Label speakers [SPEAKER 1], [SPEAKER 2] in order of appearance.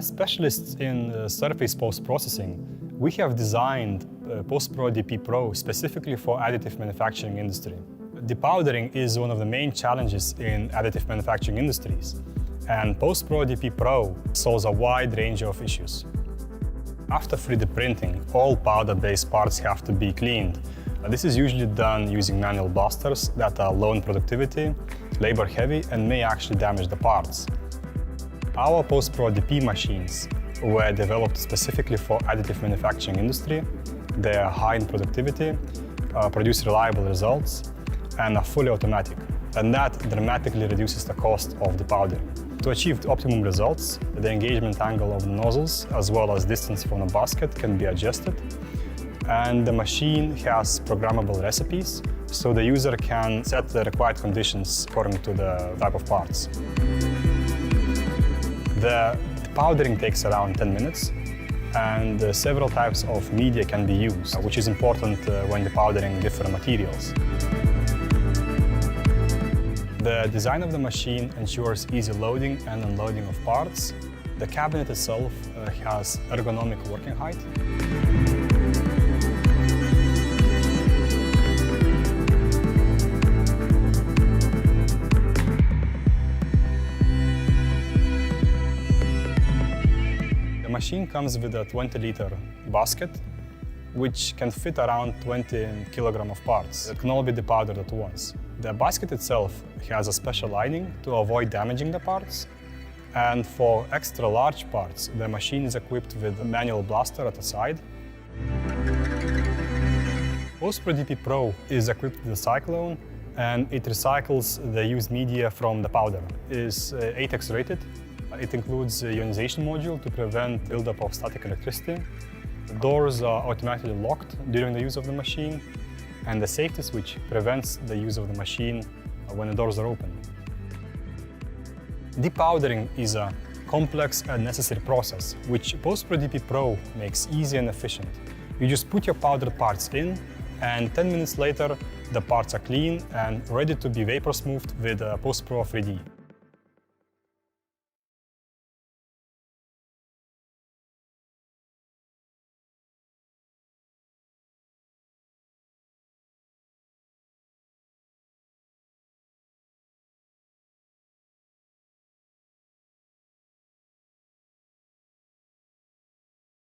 [SPEAKER 1] As specialists in surface post-processing, we have designed PostProDP PRO specifically for additive manufacturing industry. Depowdering is one of the main challenges in additive manufacturing industries, and PostProDP PRO solves a wide range of issues. After 3D printing, all powder-based parts have to be cleaned. This is usually done using manual blasters that are low in productivity, labor-heavy, and may actually damage the parts. Our PostProDP machines were developed specifically for additive manufacturing industry. They are high in productivity, produce reliable results, and are fully automatic. And that dramatically reduces the cost of depowdering. To achieve the optimum results, the engagement angle of the nozzles as well as distance from the basket can be adjusted. And the machine has programmable recipes, so the user can set the required conditions according to the type of parts. The depowdering takes around 10 minutes, and several types of media can be used, which is important when depowdering different materials. The design of the machine ensures easy loading and unloading of parts. The cabinet itself has ergonomic working height. The machine comes with a 20-liter basket, which can fit around 20 kilograms of parts. It can all be depowdered at once. The basket itself has a special lining to avoid damaging the parts. And for extra large parts, the machine is equipped with a manual blaster at the side. PostProDP PRO is equipped with a cyclone, and it recycles the used media from the powder. It is ATEX rated. It includes a ionization module to prevent buildup of static electricity. The doors are automatically locked during the use of the machine, and the safety switch prevents the use of the machine when the doors are open. Depowdering is a complex and necessary process, which PostProDP PRO makes easy and efficient. You just put your powdered parts in, and 10 minutes later, the parts are clean and ready to be vapor smoothed with PostPro 3D.